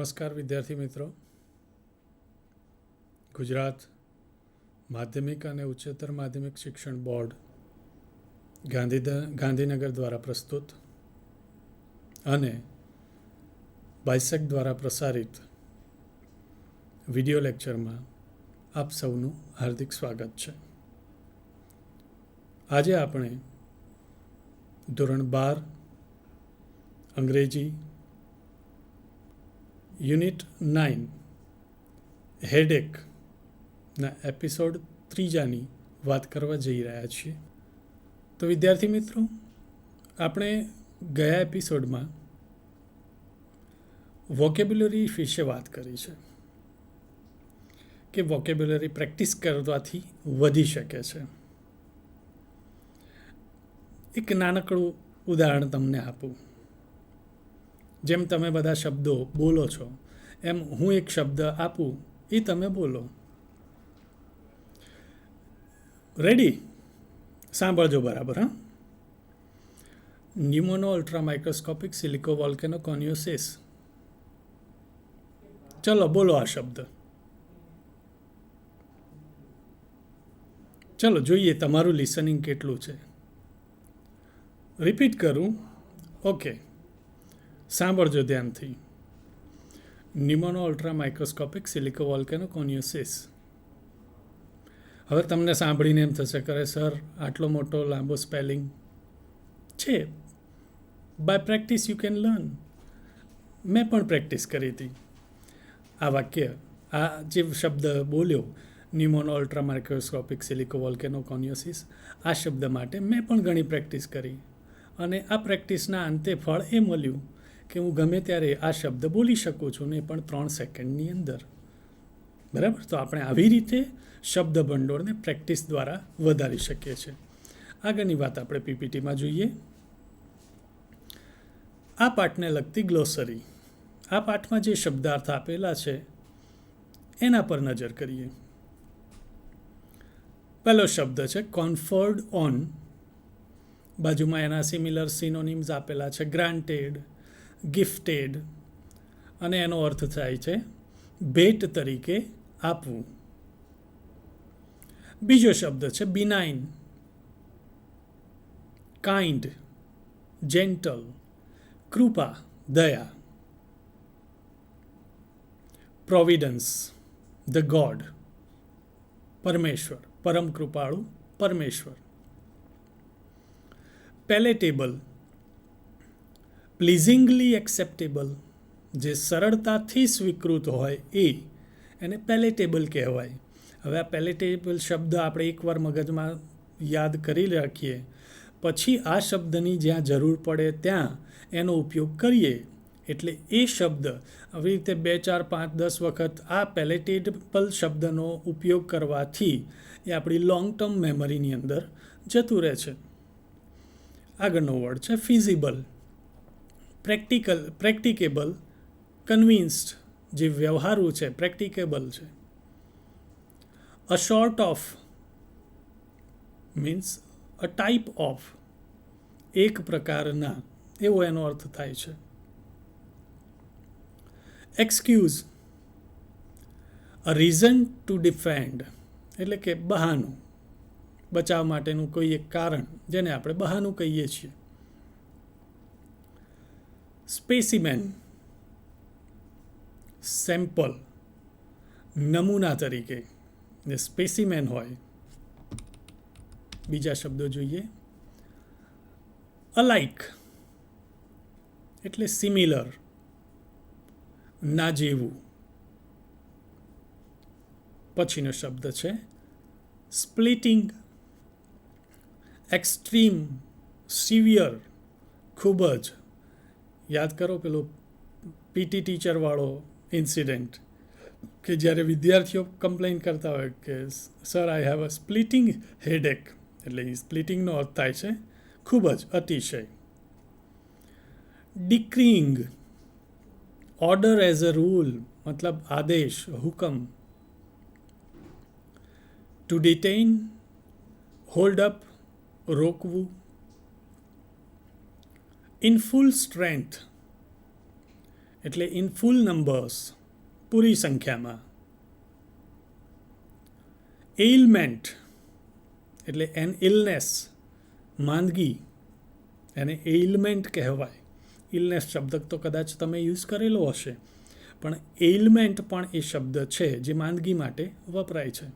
નમસ્કાર વિદ્યાર્થી મિત્રો. ગુજરાત માધ્યમિક અને ઉચ્ચતર માધ્યમિક શિક્ષણ બોર્ડ ગાંધીનગર દ્વારા પ્રસ્તુત અને બાયસેક દ્વારા પ્રસારિત વિડિયો લેક્ચરમાં આપ સૌનું હાર્દિક સ્વાગત છે. આજે આપણે ધોરણ 12 અંગ્રેજી યુનિટ 9 હેડેકના એપિસોડ 3ની વાત કરવા જઈ રહ્યા છીએ. તો વિદ્યાર્થી મિત્રો, આપણે ગયા એપિસોડમાં વોકેબ્યુલરી વિશે વાત કરી છે કે વોકેબ્યુલરી પ્રેક્ટિસ કરવાથી વધી શકે છે. એક નાનકડું ઉદાહરણ તમને આપું. જેમ તમે બધા શબ્દો બોલો છો એમ હું એક શબ્દ આપું, એ તમે બોલો. રેડી? સાંભળજો બરાબર. હા, ન્યુમોનો અલ્ટ્રા માઇક્રોસ્કોપિક સિલિકો વોલ્કેનો કોન્યુસિસ. ચલો બોલો આ શબ્દ. ચલો જોઈએ તમારું લિસનિંગ કેટલું છે. રિપીટ કરું. ઓકે, સાંભળજો ધ્યાનથી. ન્યુમોનો અલ્ટ્રા માઇક્રોસ્કોપિક સિલિકો વોલ્કેનો કોન્યુસિસ. હવે તમને સાંભળીને એમ થશે કરે સર આટલો મોટો લાંબો સ્પેલિંગ છે. By practice you can learn. મેં પણ પ્રેક્ટિસ કરી હતી. આ વાક્ય, આ જે શબ્દ બોલ્યો ન્યુમોનો અલ્ટ્રા માઇક્રોસ્કોપિક સિલિકો વોલ્કેનો કોન્યુસિસ, આ શબ્દ માટે મેં પણ ઘણી પ્રેક્ટિસ કરી અને આ પ્રેક્ટિસના અંતે ફળ એ મળ્યું કે હું ગમે ત્યારે આ શબ્દ બોલી શકું છું ને પણ 3 સેકન્ડની અંદર. બરાબર? તો આપણે આવી રીતે શબ્દ ભંડોળને પ્રેક્ટિસ દ્વારા વધારી શકીએ છીએ. આગળની વાત આપણે પીપીટીમાં જોઈએ. આ પાઠને લગતી ગ્લોસરી. આ પાઠમાં જે શબ્દાર્થ આપેલા છે એના પર નજર કરીએ. પહેલો શબ્દ છે કોન્ફર્ડ ઓન. બાજુમાં એના સિમિલર સિનોનિમ્સ આપેલા છે, ગ્રાન્ટેડ, ગિફ્ટેડ, અને એનો અર્થ થાય છે ભેટ તરીકે આપવું. બીજો શબ્દ છે બિનાઇન, કાઇન્ડ, જેન્ટલ, કૃપા, દયા. પ્રોવિડન્સ, the God, Parmeshwar, Param Krupalu Parmeshwar. પેલેટેબલ, પ્લીઝિંગલી acceptable, જે સરળતાથી સ્વીકૃત હોય એને પેલેટેબલ કહેવાય. હવે આ પેલેટેબલ શબ્દ આપણે એકવાર મગજમાં યાદ કરી રાખીએ, પછી આ શબ્દની જ્યાં જરૂર પડે ત્યાં એનો ઉપયોગ કરીએ એટલે એ શબ્દ આવી રીતે 2, 4, 5, 10 વખત આ પેલેટેબલ શબ્દનો ઉપયોગ કરવાથી એ આપણી લોંગ ટર્મ મેમરીની અંદર જતું રહે છે. આગળનો વર્ડ છે ફિઝિબલ, પ્રેક્ટિકેબલ, કન્વિન્સ્ડ, જે વ્યવહારુ છે, પ્રેક્ટિકેબલ છે. A sort of means a type of, એક પ્રકારના, એવો એનો અર્થ થાય છે. Excuse, a reason to defend, એટલે કે બહાનું, બચાવ માટેનું કોઈ એક કારણ, જેને આપણે બહાનું કહીએ છીએ. સ્પેસિમેન, સેમ્પલ, નમૂના તરીકે જે સ્પેસિમેન હોય. બીજા શબ્દો જોઈએ. અલાઇક એટલે સિમિલર, ના જેવું. પછીનો શબ્દ છે સ્પ્લિટિંગ, એક્સ્ટ્રીમ, સિવિયર, ખૂબ જ. યાદ કરો પેલો પીટી ટીચરવાળો ઇન્સિડન્ટ કે જ્યારે વિદ્યાર્થીઓ કમ્પ્લેન કરતા હોય કે sir I have a splitting headache, એટલે એ સ્પ્લિટિંગનો અર્થ થાય છે ખૂબ જ, અતિશય. Decreeing, order as a rule, મતલબ આદેશ, હુકમ. ટુ ડિટેઇન, હોલ્ડ અપ, રોકવું. ઇન ફૂલ સ્ટ્રેન્થ એટલે ઇન ફૂલ નંબર્સ, પૂરી સંખ્યામાં. એઇલમેન્ટ એટલે એન ઇલનેસ, માંદગી, એને એઇલમેન્ટ કહેવાય. ઇલનેસ શબ્દ તો કદાચ તમે યુઝ કરેલો હશે, પણ એઇલમેન્ટ પણ એ શબ્દ છે જે માંદગી માટે વપરાય છે.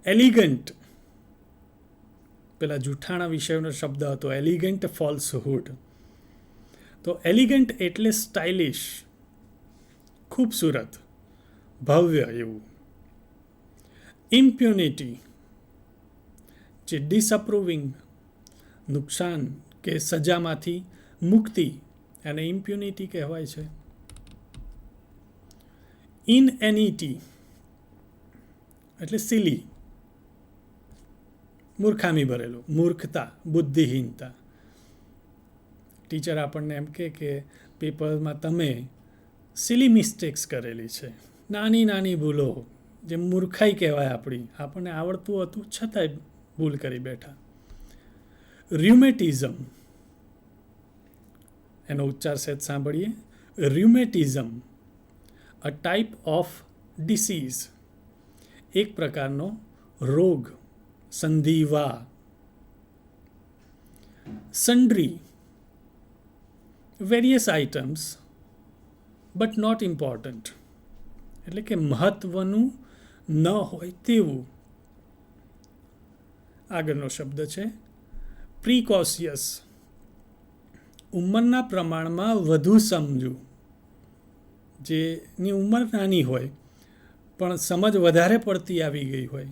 એલિગન્ટ, પેલા જૂઠાણા વિષયનો શબ્દ હતો એલિગન્ટ ફોલ્સહુડ. તો એલિગન્ટ એટલે સ્ટાઇલિશ, ખૂબસૂરત, ભવ્ય એવું. ઇમ્પ્યુનિટી જે ડિસઅપ્રુવિંગ, નુકસાન કે સજામાંથી મુક્તિ, એને ઇમ્પ્યુનિટી કહેવાય છે. ઇનએનિટી એટલે સિલી, મૂર્ખામી ભરેલું, મૂર્ખતા, બુદ્ધિહીનતા. ટીચર આપણને એમ કે પેપરમાં તમે સિલી મિસ્ટેક્સ કરેલી છે, નાની નાની ભૂલો, જે મૂર્ખાઈ કહેવાય આપણી, આપણને આવડતું હતું છતાંય ભૂલ કરી બેઠા. ર્યુમેટિઝમ, એનો ઉચ્ચાર સહેજ સાંભળીએ. Rheumatism, a type of disease, એક પ્રકારનો રોગ, સંધિવા. Sundry, various items but not important, એટલે કે મહત્વનું ન હોય તેવું. આગળનો શબ્દ છે પ્રિકોશિયસ, ઉંમરના પ્રમાણમાં વધુ સમજવું. જેની ઉંમર નાની હોય પણ સમજ વધારે પડતી આવી ગઈ હોય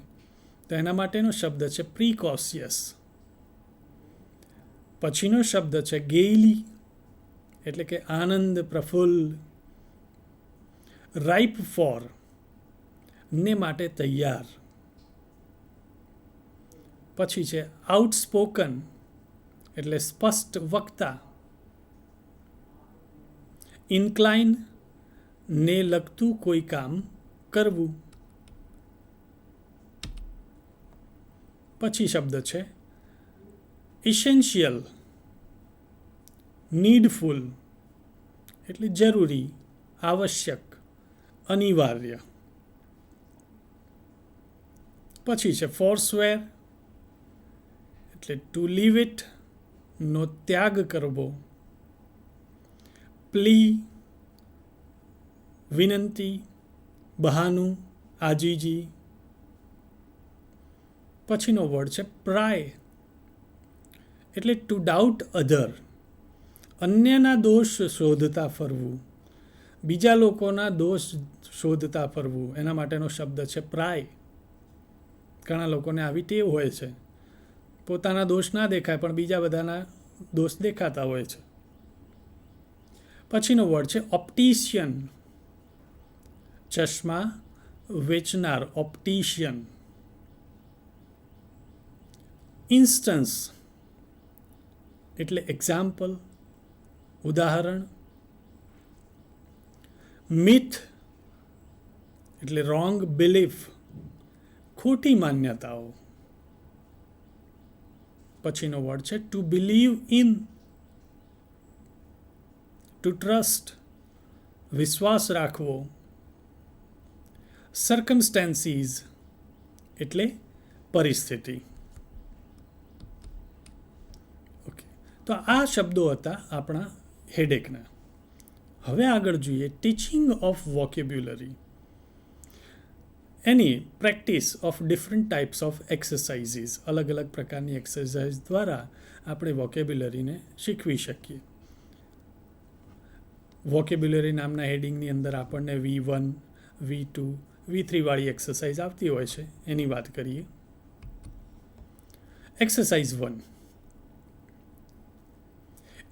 તો એના માટેનો શબ્દ છે પ્રિકોશિયસ. પછીનો શબ્દ છે ગેઇલી, એટલે કે આનંદ, પ્રફુલ્લ. રાઇપ ફોર, ને માટે તૈયાર. પછી છે આઉટસ્પોકન, એટલે સ્પષ્ટ વક્તા. ઇન્ક્લાઇન, ને લગતું કોઈ કામ કરવું. પછી શબ્દ છે ઇસેન્શિયલ, નીડફુલ, એટલે જરૂરી, આવશ્યક, અનિવાર્ય. પછી છે ફોર્સવેર, એટલે ટુ લીવ ઇટ, નો ત્યાગ કરવો. પ્લી, વિનંતી, બહાનું, આજીજી. પછીનો વર્ડ છે પ્રાય, એટલે ટુ ડાઉટ અધર, અન્યના દોષ શોધતા ફરવું, બીજા લોકોના દોષ શોધતા ફરવું. એના માટેનો શબ્દ છે પ્રાય. ઘણા લોકોને આવી ટેવ હોય છે, પોતાના દોષ ના દેખાય પણ બીજા બધાના દોષ દેખાતા હોય છે. પછીનો વર્ડ છે ઓપ્ટિશિયન, ચશ્મા વેચનાર, ઓપ્ટિશિયન. ઇન્સ્ટન્સ, એટલે એક્ઝામ્પલ, ઉદાહરણ. મિથ, એટલે રોંગ બિલીફ, ખોટી માન્યતાઓ. પછીનો વર્ડ છે to believe in, to trust, વિશ્વાસ રાખવો. સર્કમસ્ટેન્સીસ, એટલે પરિસ્થિતિ. ઓકે, તો આ શબ્દો હતા આપણા હેડેકના. હવે આગળ જોઈએ teaching of vocabulary, any practice of different types of exercises. અલગ અલગ પ્રકારની એક્સરસાઇઝ દ્વારા આપણે વોકેબ્યુલરીને શીખવી શકીએ. વોકેબ્યુલરી નામના હેડિંગની અંદર આપણને V1, V2, V3 વાળી એક્સરસાઇઝ આવતી હોય છે, એની વાત કરીએ. Exercise 1.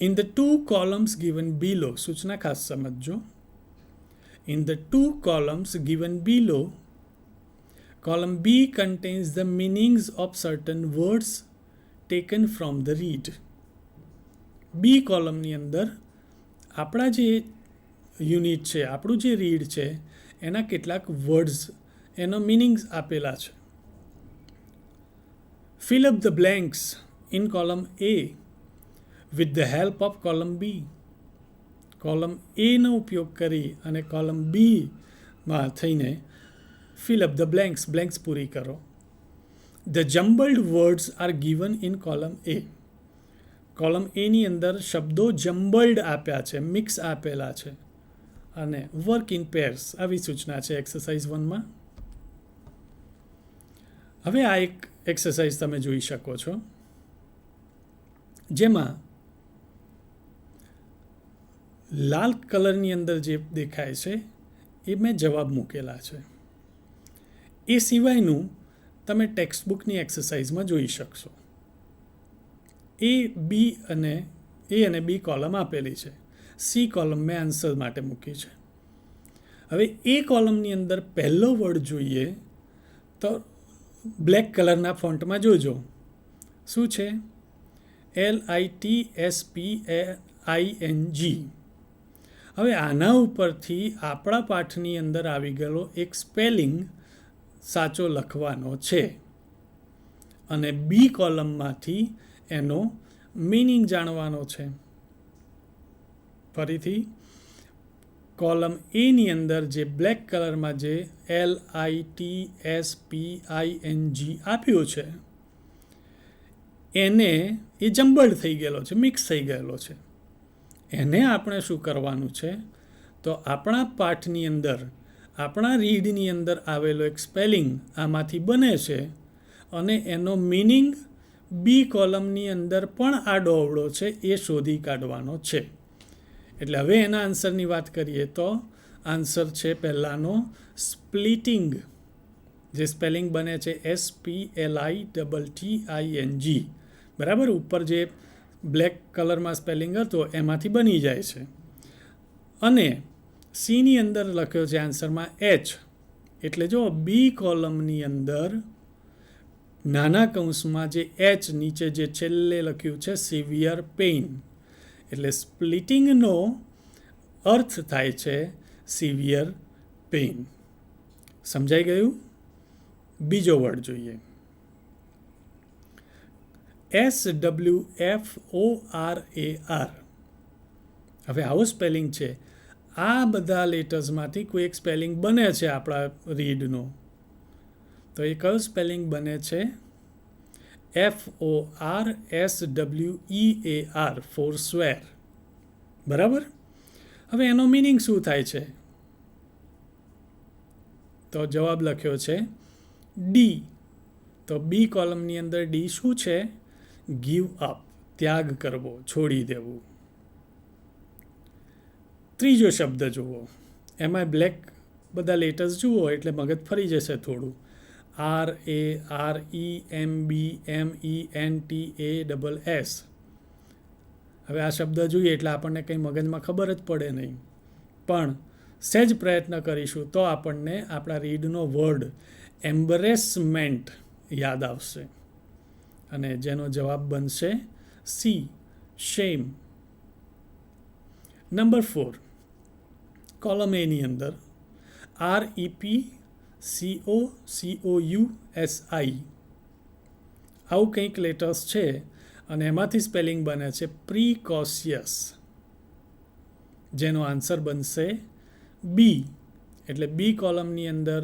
In the two columns given below, સૂચના ખાસ સમજજો. In the two columns given below, column B contains the meanings of certain words taken from the read. B કોલમની અંદર આપણા જે યુનિટ છે, આપણું જે રીડ છે, એના કેટલાક વર્ડ્સ, એનો મિનિંગ્સ આપેલા છે. Fill up the blanks in column A with the help of column B. Column એનો ઉપયોગ કરી અને કોલમ બીમાં થઈને ફિલ અપ ધ બ્લેન્ક્સ પૂરી કરો. The jumbled words are given in column A. Column એની અંદર શબ્દો જમ્બલ્ડ આપ્યા છે, મિક્સ આપેલા છે, અને વર્ક ઇન પેર્સ આવી સૂચના છે એક્સરસાઇઝ 1માં. હવે આ એક એક્સરસાઇઝ તમે જોઈ શકો છો, જેમાં લાલ કલરની અંદર જે દેખાય છે એ મેં જવાબ મૂકેલા છે. એ સિવાયનું તમે ટેક્સ્ટ બુકની એક્સરસાઇઝમાં જોઈ શકશો. એ અને બી કોલમ આપેલી છે. સી કોલમ મેં આન્સર માટે મૂકી છે. હવે એ કોલમની અંદર પહેલો વર્ડ જોઈએ તો બ્લેક કલરના ફોન્ટમાં જોજો. શું છે? LITSPAING. હવે આના ઉપરથી આપણા પાઠની અંદર આવી ગયેલો એક સ્પેલિંગ સાચો લખવાનો છે, અને બી કોલમમાંથી એનો મીનિંગ જાણવાનો છે. ફરીથી કોલમ એની અંદર જે બ્લેક કલરમાં જે LITSPING આપ્યું છે એને એ જમ્બલ્ડ થઈ ગયેલો છે, મિક્સ થઈ ગયેલો છે. એને આપણે શું કરવાનું છે? તો આપણા પાઠની અંદર, આપણા રીડની અંદર આવેલો એક સ્પેલિંગ આમાંથી બને છે, અને એનો મિનિંગ બી કોલમની અંદર પણ આડો અવળો છે એ શોધી કાઢવાનો છે. એટલે હવે એના આન્સરની વાત કરીએ તો આન્સર છે પહેલાંનો સ્પ્લિટિંગ. જે સ્પેલિંગ બને છે SPLITTING. બરાબર, ઉપર જે બ્લેક કલરમાં સ્પેલિંગ હતો એમાંથી બની જાય છે. અને સીની અંદર લખ્યો છે આન્સરમાં H. એટલે જો બી કોલમની અંદર નાના કૌંસમાં જે H નીચે જે છેલ્લે લખ્યું છે સિવિયર પેઇન, એટલે સ્પ્લિટિંગનો અર્થ થાય છે સિવિયર પેઇન. સમજાઈ ગયું? બીજો વર્ડ જોઈએ. SWFORAR. હવે આવો સ્પેલિંગ છે. આ બધા લેટર્સમાંથી કોઈ એક સ્પેલિંગ બને છે આપણા રીડનો. તો એ કયો સ્પેલિંગ બને છે? FORSWEAR, ફોરસ્વેર. બરાબર. હવે એનો મિનિંગ શું થાય છે? તો જવાબ લખ્યો છે ડી. તો બી કોલમની અંદર ડી શું છે? ગીવ અપ, ત્યાગ કરવો, છોડી દેવું. ત્રીજો શબ્દ જુઓ. એમાં બ્લેક બધા લેટર્સ જુઓ એટલે મગજ ફરી જશે થોડું. RAREMBMENTASS. હવે આ શબ્દ જોઈએ એટલે આપણને કંઈ મગજમાં ખબર જ પડે નહીં, પણ સહેજ પ્રયત્ન કરીશું તો આપણને આપણા રીડનો વર્ડ એમ્બરેસમેન્ટ યાદ આવશે, અને જેનો જવાબ બનશે સી, શેમ. નંબર 4, કોલમ એની અંદર REPCOCOUSI આવું કંઈક લેટર્સ છે, અને એમાંથી સ્પેલિંગ બને છે પ્રિકોશિયસ, જેનો આન્સર બનશે બી. એટલે બી કોલમની અંદર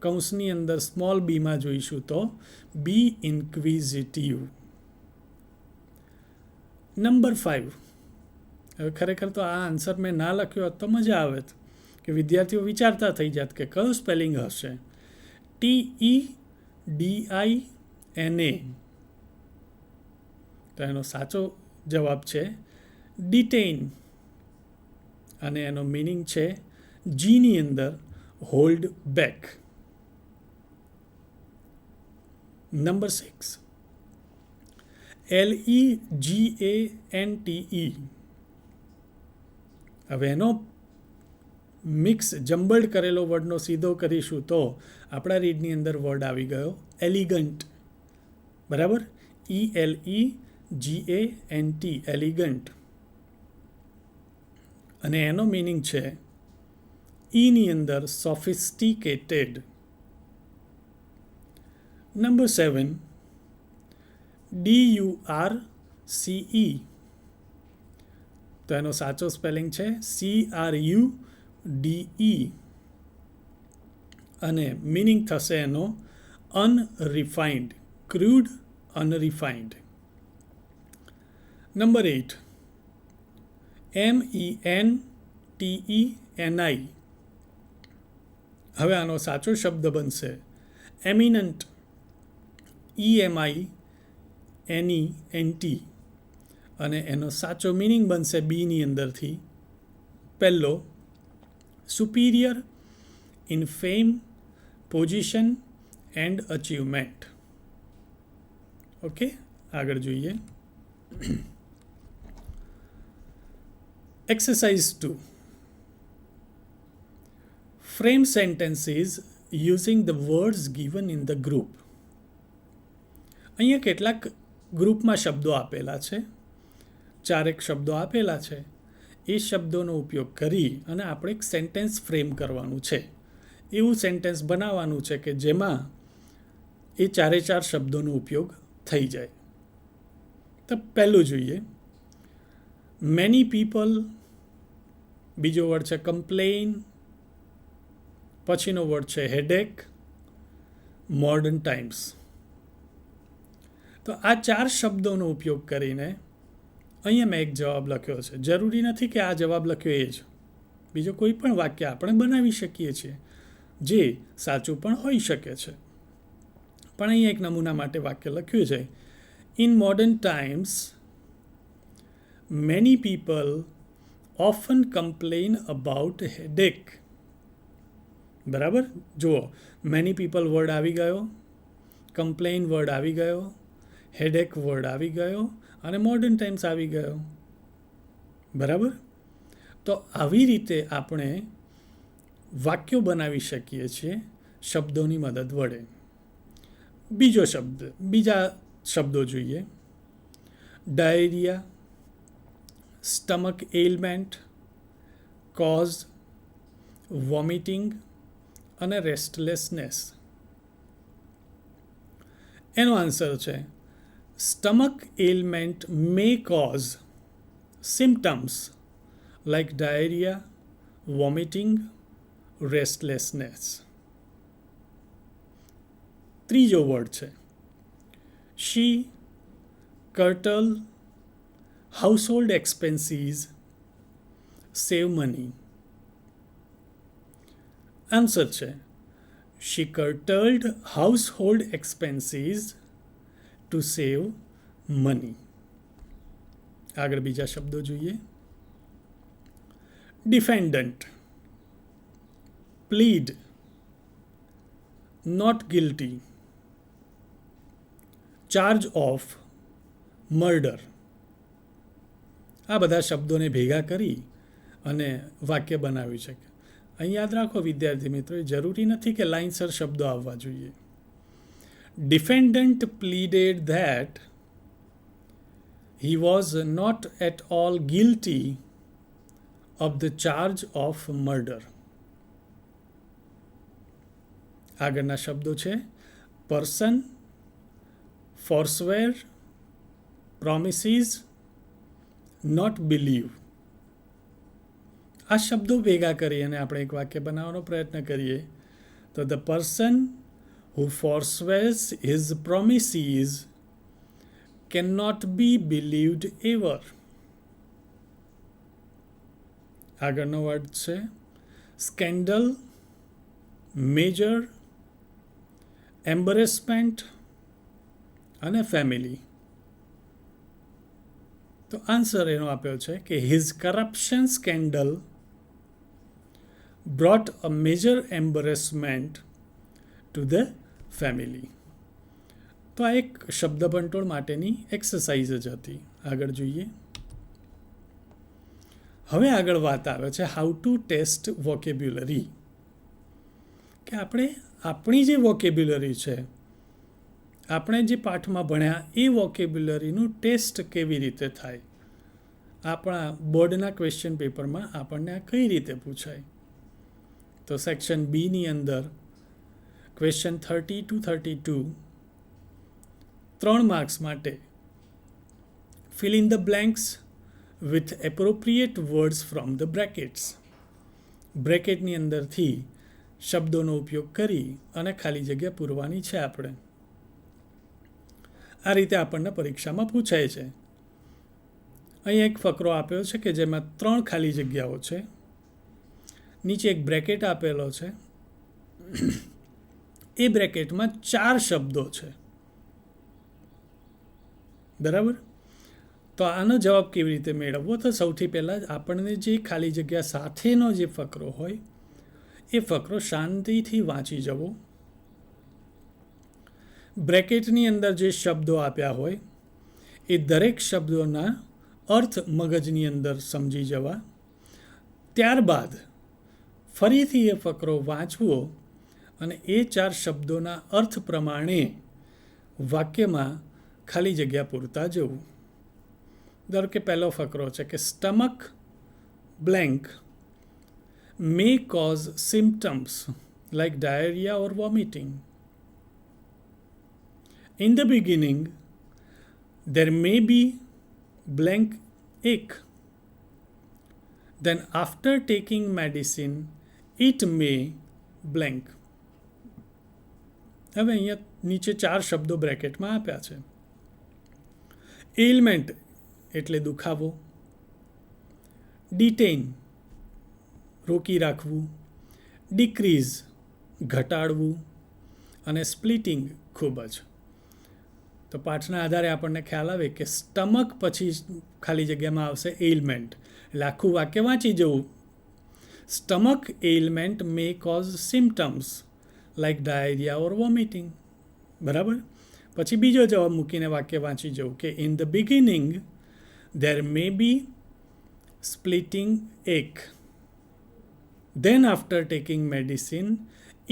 કૌંસની અંદર સ્મોલ બીમાં જોઈશું તો બી ઇન્ક્વિઝિટિવ. નંબર 5. હવે ખરેખર તો આ આન્સર મેં ના લખ્યો હોત તો મજા આવે કે વિદ્યાર્થીઓ વિચારતા થઈ જાત કે કયું સ્પેલિંગ હશે. TEDINA. તો એનો સાચો જવાબ છે ડિટેઇન, અને એનો મિનિંગ છે જીની અંદર હોલ્ડ બેક. Number 6, LEGANTE. હવે એનો મિક્સ જમ્બલ્ડ કરેલો વર્ડનો સીધો કરીશું તો આપણા રીડની અંદર વર્ડ આવી ગયો એલિગન્ટ. બરાબર, ELEGANT, એલિગન્ટ. અને એનો મિનિંગ છે ઈની અંદર સોફિસ્ટિકેટેડ. Number 7, DURCE. તો એનો સાચો સ્પેલિંગ છે CRUDE અને મિનિંગ થશે એનો unrefined, crude, unrefined. Number 8, MENTENI. હવે આનો સાચો શબ્દ બનશે એમિનન્ટ, EMINENT, અને એનો સાચો મિનિંગ બનશે બીની અંદરથી પહેલો superior in fame, position and achievement. Okay, આગળ જોઈએ. Exercise 2. Frame sentences using the words given in the group. અહીંયા કેટલાક ગ્રુપમાં શબ્દો આપેલા છે, 4 શબ્દો આપેલા છે. એ શબ્દોનો ઉપયોગ કરી અને આપણે એક સેન્ટેન્સ ફ્રેમ કરવાનું છે. એવું સેન્ટેન્સ બનાવવાનું છે કે જેમાં એ 4 શબ્દોનો ઉપયોગ થઈ જાય. તો પહેલું જોઈએ, મેની પીપલ, બીજો વર્ડ છે કમ્પ્લેન, પછીનો વર્ડ છે હેડેક, મોડર્ન ટાઈમ્સ. તો આ 4 શબ્દોનો ઉપયોગ કરીને અહીંયા મેં એક જવાબ લખ્યો છે. જરૂરી નથી કે આ જવાબ લખ્યો એ જ, બીજો કોઈ પણ વાક્ય આપણે બનાવી શકીએ છીએ જે સાચું પણ હોઈ શકે છે. પણ અહીંયા એક નમૂના માટે વાક્ય લખ્યું છે, in modern times many people often complain about headache. બરાબર, જુઓ, મેની પીપલ વર્ડ આવી ગયો, કમ્પ્લેન વર્ડ આવી ગયો, હેડેક વર્ડ આવી ગયો અને મોડર્ન ટાઈમ્સ આવી ગયો. બરાબર, તો આવી રીતે આપણે વાક્યો બનાવી શકીએ છીએ શબ્દોની મદદ વડે. બીજા શબ્દો જોઈએ, diarrhoea, stomach ailment, cause, vomiting અને રેસ્ટલેસનેસ. એનો આન્સર છે stomach ailment may cause symptoms like diarrhoea, vomiting, restlessness. ત્રીજો વર્ડ છે she, curtail, household expenses, save money. Answer છે she curtailed household expenses to save money. આગળ બીજા શબ્દો જોઈએ, defendant, plead, not guilty, charge of, murder. આ બધા શબ્દોને ભેગા કરી અને વાક્ય બનાવ્યું છે. અહીં યાદ રાખો વિદ્યાર્થી મિત્રો, જરૂરી નથી કે લાઇનસર શબ્દો આવવા જોઈએ. ડિફેન્ડન્ટ પ્લીડેડ that he was not at all guilty of the charge of murder. આગળના શબ્દો છે person, forswear, promises, not believe. આ શબ્દો ભેગા કરી અને આપણે એક વાક્ય બનાવવાનો પ્રયત્ન કરીએ તો the person who forswears his promises cannot be believed ever. આગળનો વર્ડ છે સ્કેન્ડલ, મેજર, એમ્બરેસમેન્ટ અને ફેમિલી. તો આન્સર એનો આપ્યો છે કે his corruption scandal brought a major embarrassment to the family. તો આ એક શબ્દભંડોળ માટેની એક્સરસાઇઝ જ હતી. આગળ જોઈએ. હવે આગળ વાત આવે છે હાઉ ટુ ટેસ્ટ વોકેબ્યુલરી, કે આપણે આપણી જે વોકેબ્યુલરી છે, આપણે જે પાઠમાં ભણ્યા એ વોકેબ્યુલરીનું ટેસ્ટ કેવી રીતે થાય. આપણા બોર્ડના ક્વેશ્ચન પેપરમાં આપણને આ કઈ રીતે પૂછાય. તો સેક્શન બીની અંદર ક્વેશ્ચન 30 to 32 3 માર્ક્સ માટે fill in the blanks with appropriate words from the brackets. બ્રેકેટની અંદરથી શબ્દોનો ઉપયોગ કરી અને ખાલી જગ્યા પૂરવાની છે આપણે. આ રીતે આપણને પરીક્ષામાં પૂછાય છે. અહીં એક ફકરો આપ્યો છે કે જેમાં 3 ખાલી જગ્યાઓ છે. નીચે એક બ્રેકેટ આપેલો છે. એ બ્રેકેટમાં 4 શબ્દો છે. બરાબર? તો આનો જવાબ કેવી રીતે મેળવવો? તો સૌથી પહેલાં આપણને જે ખાલી જગ્યા સાથેનો જે ફકરો હોય એ ફકરો શાંતિથી વાંચી જવો. બ્રેકેટની અંદર જે શબ્દો આપ્યા હોય એ દરેક શબ્દોના અર્થ મગજની અંદર સમજી જવા. ત્યારબાદ ફરીથી એ ફકરો વાંચવો અને એ 4 શબ્દોના અર્થ પ્રમાણે વાક્યમાં ખાલી જગ્યા પૂરતા જવું. ધારો કે પહેલો ફકરો છે કે stomach blank may cause symptoms like diarrhea or vomiting. In the beginning, there may be blank ache. Then after taking medicine, it may blank. હવે અહીંયા નીચે 4 શબ્દો બ્રેકેટમાં આપ્યા છે. એલિમેન્ટ એટલે દુખાવો, ડિટેઇન રોકી રાખવું, ડિક્રીઝ ઘટાડવું અને સ્પ્લિટિંગ ખૂબ જ. તો પાઠના આધારે આપણને ખ્યાલ આવે કે સ્ટમક પછી ખાલી જગ્યામાં આવશે એલિમેન્ટ. એટલે આખું વાક્ય વાંચી જવું. સ્ટમક એલિમેન્ટ મે કોઝ સિમ્ટમ્સ લાઇક ડાયરિયા ઓર વોમિટિંગ. બરાબર? પછી બીજો જવાબ મૂકીને વાક્ય વાંચી જવું કે in the beginning there may be splitting ache. Then after taking medicine,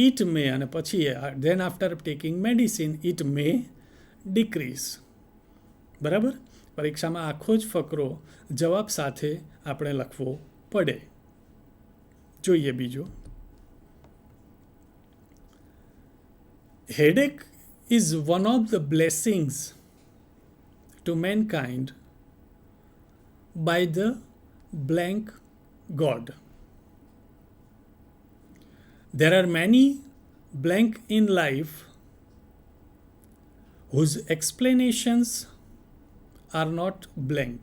it may, અને પછી then after taking medicine, it may decrease. બરાબર? પરીક્ષામાં આખો જ ફકરો જવાબ સાથે આપણે લખવો પડે. જોઈએ બીજો. Headache is one of the blessings to mankind by the blank God. There are many blank in life whose explanations are not blank.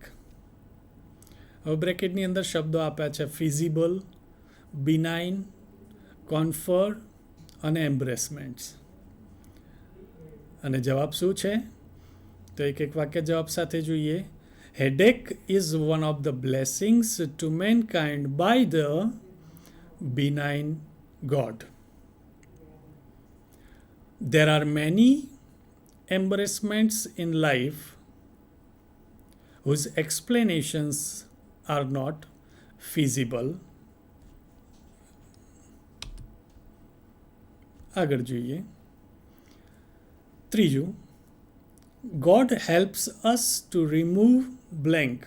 હવે બ્રેકેટની અંદર શબ્દો આપ્યા છે ફિઝિબલ, બિનાઇન, કોન્ફર અને એમ્બ્રેસમેન્ટ્સ. અને જવાબ શું છે? તો એક એક વાક્ય જવાબ સાથે જોઈએ. Headache is one of the blessings to mankind by the benign God. There are many embarrassments in life whose explanations are not feasible. આગળ જોઈએ. ત્રીજું, God helps us to remove blank.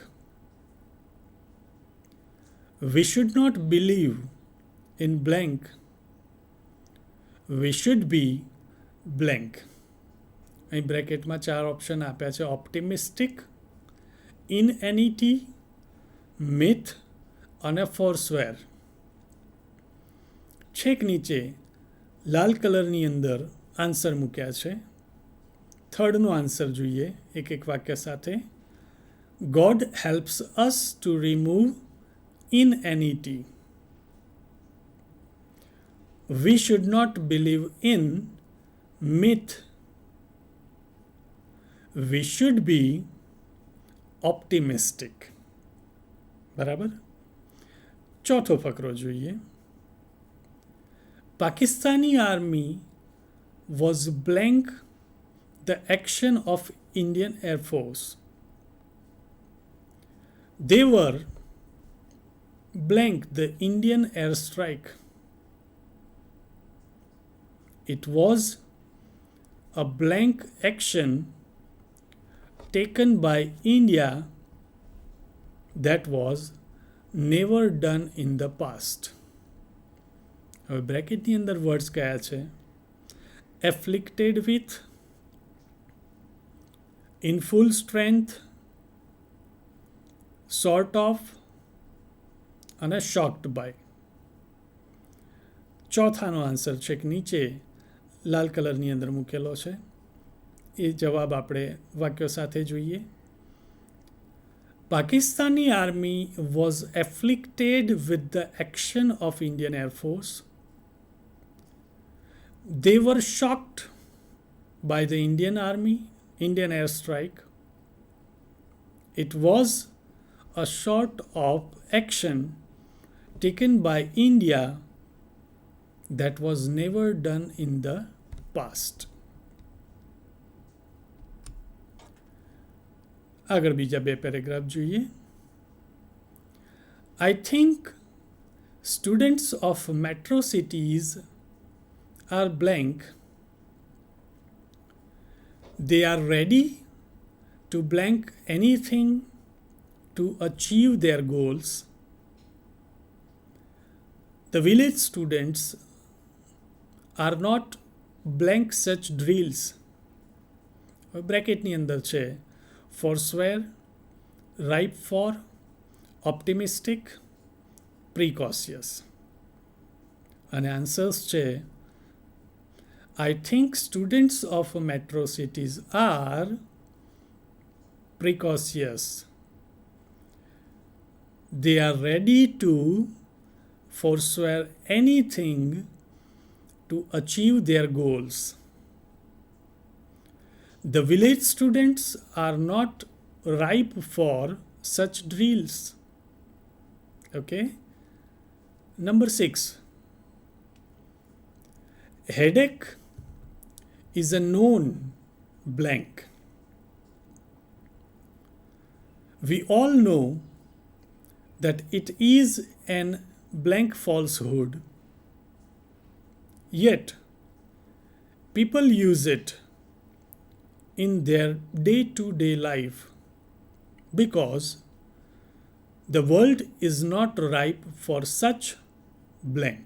We should not believe in blank. We should be blank. અહીં બ્રેકેટમાં 4 option આપ્યા છે. Optimistic, ઇનએનિટી, myth અને ફોરસ્વેર. છેક નીચે લાલ કલરની અંદર આન્સર મૂક્યા છે. થર્ડનો આન્સર જોઈએ એક એક વાક્ય સાથે. God helps us to remove inanity. We should not believe in myth. We should be optimistic. બરાબર? ચોથો ફકરો જોઈએ. Pakistani army was blank the action of Indian Air Force. They were blank the Indian airstrike. It was a blank action taken by India that was never done in the past. હવે બ્રેકેટની અંદર words કયા છે? Afflicted with, in full strength, sort of અને shocked by. ચોથાનો answer છે કે નીચે લાલ કલરની અંદર મૂકેલો છે એ જવાબ આપણે વાક્યો સાથે જોઈએ. Pakistani army was afflicted with the action of Indian Air Force. They were shocked by the Indian airstrike. It was a sort of action taken by India that was never done in the past. આગળ બીજા બે paragraph જોઈએ. I think students of metro cities are blank. They are ready to blank anything to achieve their goals. The village students are not blank such drills. બ્રેકેટની અંદર છે forswear, ripe for, optimistic, precautious. અને answers છે I think students of metro cities are precautious. They are ready to forswear anything to achieve their goals. The village students are not ripe for such drills. Okay. Number 6. Headache is a known blank. We all know that it is an blank falsehood. Yet, people use it in their day-to-day life because the world is not ripe for such blank.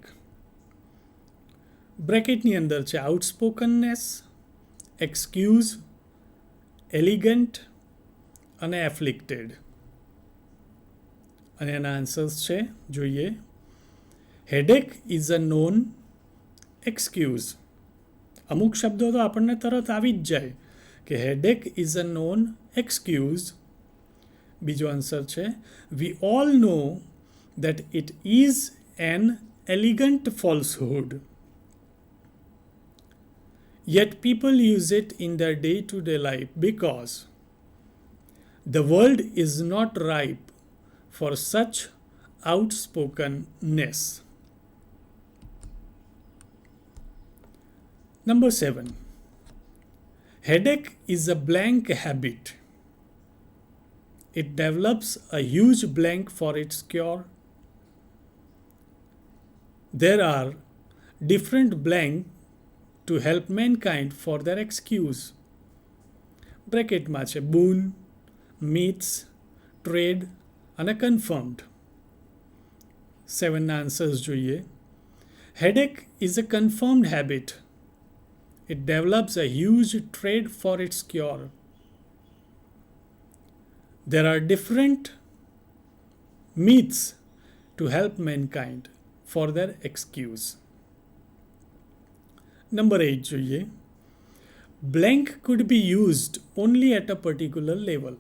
બ્રેકેટની અંદર છે આઉટસ્પોકનનેસ, excuse, elegant અને એફ્લિક્ટેડ. અને એના answers છે જોઈએ. Headache is a known excuse. અમુક શબ્દો તો આપણને તરત આવી જ જાય કે headache is a known excuse. બીજો આન્સર છે we all know that it is an elegant falsehood. Yet people use it in their day-to-day life because the world is not ripe for such outspokenness. Number 7. Headache is a blank habit. It develops a huge blank for its cure. There are different blanks to help mankind for their excuse. બ્રેકેટમાં છે boon, myths, trade અને confirmed. 7 answers જોઈએ. Headache is a confirmed habit. It develops a huge trade for its cure. There are different myths to help mankind for their excuse. Number 8 જોઈએ. Blank could be used only at a particular level.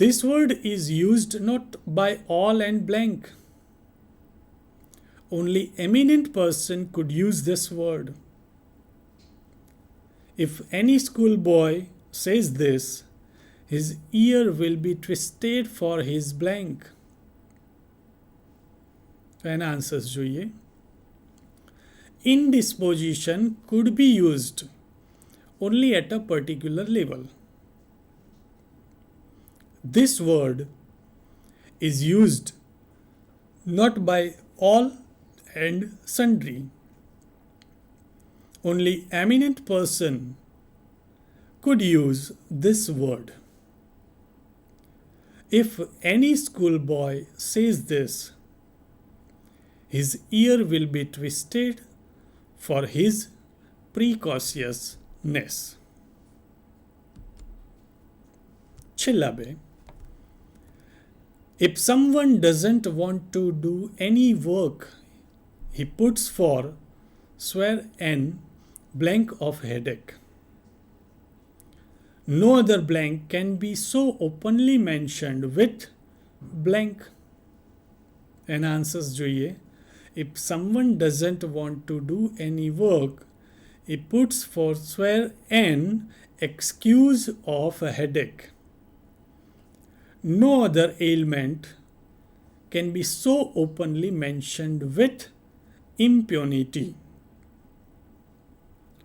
This word is used not by all and blank. Only eminent person could use this word. If any schoolboy says this, his ear will be twisted for his blank. And answers જોઈએ. Indisposition could be used only at a particular level. This word is used not by all and sundry. Only eminent person could use this word. If any schoolboy says this, his ear will be twisted for his precociousness. છેલ્લા બે If someone doesn't want to do any work, he puts for swear an blank of headache. No other blank can be so openly mentioned with blank. And answers જોઈએ. If someone doesn't want to do any work, he puts forswear an excuse of a headache. No other ailment can be so openly mentioned with impunity.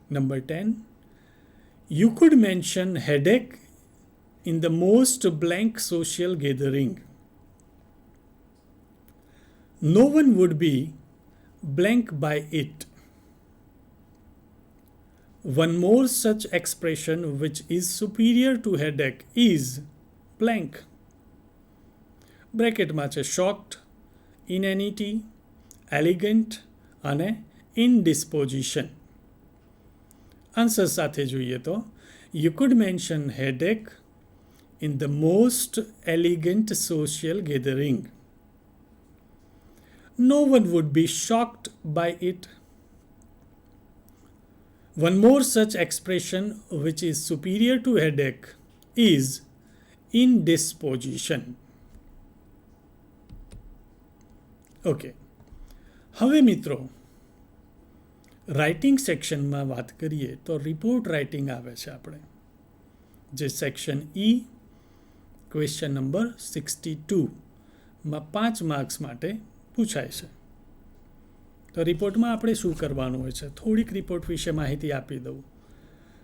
Number 10. You could mention headache in the most blank social gathering. No one would be blank by it. One more such expression which is superior to headache is blank. બ્રેકેટમાં છે shocked, inanity, elegant અને indisposition. Answer સાથે જોઈએ તો you could mention headache in the most elegant social gathering. No one would be shocked by it. One more such expression which is superior to headache is indisposition. Okay, હવે મિત્રો writing સેક્શનમાં વાત કરીએ તો report writing આવે છે આપણે, જે સેક્શન ઈ ક્વેશ્ચન નંબર 62માં 5 માર્ક્સ માટે પૂછાય છે. તો રિપોર્ટમાં આપણે શું કરવાનું હોય છે, થોડીક રિપોર્ટ વિશે માહિતી આપી દઉં.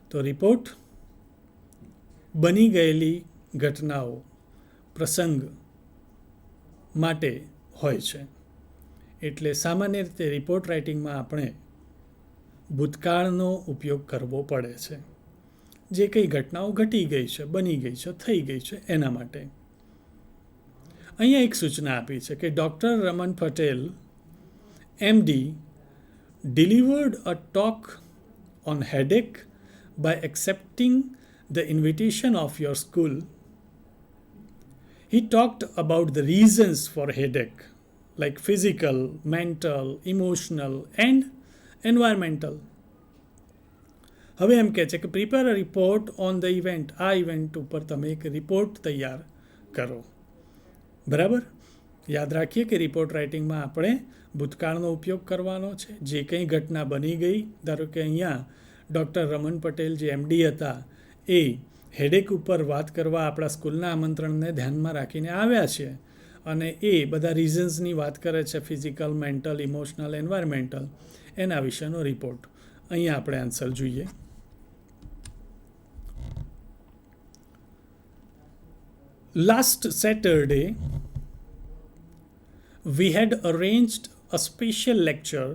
તો રિપોર્ટ બની ગયેલી ઘટનાઓ, પ્રસંગ માટે હોય છે. એટલે સામાન્ય રીતે રિપોર્ટ રાઇટિંગમાં આપણે ભૂતકાળનો ઉપયોગ કરવો પડે છે. જે કંઈ ઘટનાઓ ઘટી ગઈ છે, બની ગઈ છે, થઈ ગઈ છે, એના માટે. અહીંયા એક સૂચના આપી છે કે doctor Raman Patel MD delivered a talk on headache by accepting the invitation of your school. He talked about the reasons for headache, like physical, mental, emotional and environmental. હવે એમ કહે છે કે prepare a report on the event. આ event ઉપર તમે એક report તૈયાર કરો. બરાબર, યાદ રાખીએ કે રિપોર્ટ રાઇટિંગમાં આપણે ભૂતકાળનો ઉપયોગ કરવાનો છે. જે કંઈ ઘટના બની ગઈ, ધારો કે અહીંયા ડૉક્ટર રમન પટેલ જે MD હતા એ હેડેક ઉપર વાત કરવા આપણા સ્કૂલના આમંત્રણને ધ્યાનમાં રાખીને આવ્યા છે અને એ બધા રીઝન્સની વાત કરે છે, ફિઝિકલ, મેન્ટલ, ઇમોશનલ, એન્વાયરમેન્ટલ, એના વિશેનો રિપોર્ટ. અહીંયા આપણે આન્સર જોઈએ. Last Saturday, we had arranged a special lecture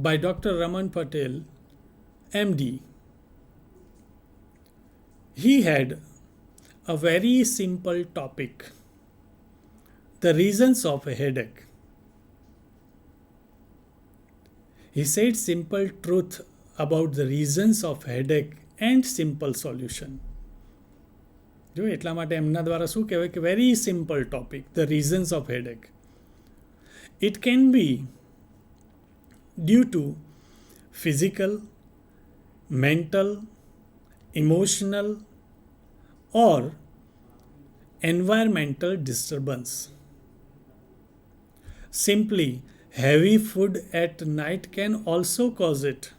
by Dr. Raman Patel, MD. He had a very simple topic, the reasons of a headache. He said simple truth about the reasons of headache and simple solution. જો એટલા માટે એમના દ્વારા શું કહેવાય કે very simple topic, the reasons of headache. It can be due to physical, mental, emotional or environmental disturbance. Simply, heavy food at night can also cause it.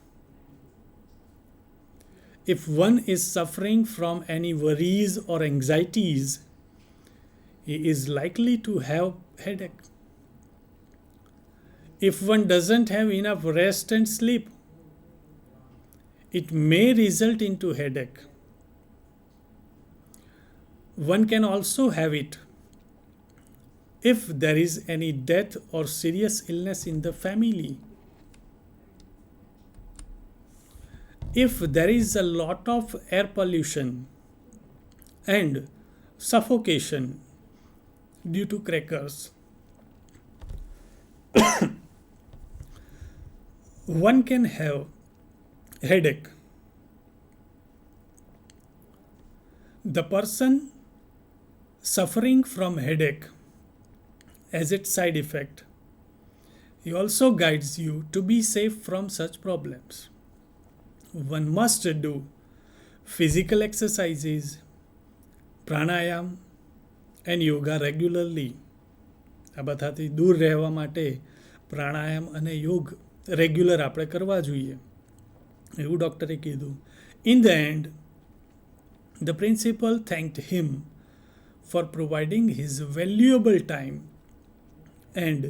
If one is suffering from any worries or anxieties, he is likely to have headache. If one doesn't have enough rest and sleep, it may result into headache. One can also have it if there is any death or serious illness in the family. If there is a lot of air pollution and suffocation due to crackers, one can have headache. The person suffering from headache as its side effect. He also guides you to be safe from such problems. One must do physical exercises, pranayam and yoga regularly. આ બધાથી દૂર રહેવા માટે પ્રાણાયામ અને યોગ regular આપણે કરવા જોઈએ એવું ડૉક્ટરે કીધું. In the end the principal thanked him for providing his valuable time and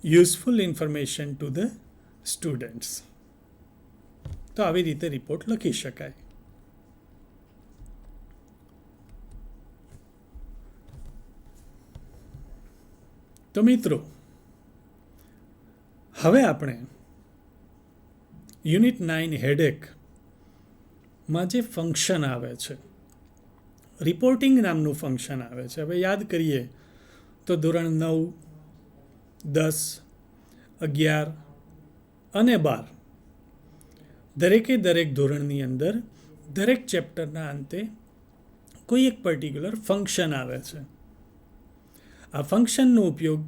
useful information to the students. તો આવી રીતે રિપોર્ટ લખી શકાય. તો મિત્રો, હવે આપણે યુનિટ 9 હેડેકમાં જે ફંક્શન આવે છે, રિપોર્ટિંગ નામનું ફંક્શન આવે છે. હવે યાદ કરીએ તો ધોરણ 9, 10, 11 અને 12 દરેકે દરેક ધોરણની અંદર દરેક ચેપ્ટરના અંતે કોઈ એક પર્ટિક્યુલર ફંક્શન આવે છે. આ ફંક્શનનો ઉપયોગ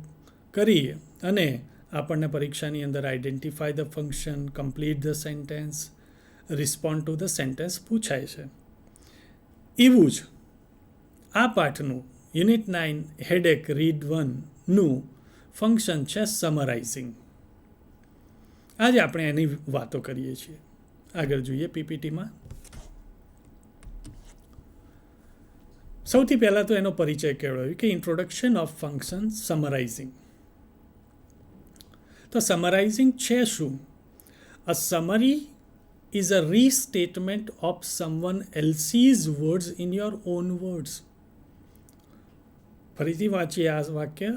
કરી અને આપણને પરીક્ષાની અંદર identify the function, complete the sentence, respond to the sentence પૂછાય છે. એવું જ આ પાઠનું યુનિટ 9 હેડેક રીડ 1નું ફંક્શન છે સમરાઇઝિંગ. આજે આપણે એની વાતો કરીએ છીએ. આગળ જોઈએ પીપીટીમાં. સૌથી પહેલાં તો એનો પરિચય કેળવ્યો કે ઇન્ટ્રોડક્શન ઓફ ફંક્શન સમરાઇઝિંગ. તો સમરાઇઝિંગ છે શું? A summary is a restatement of someone else's words in your own words. ફરીથી વાંચીએ આ વાક્ય.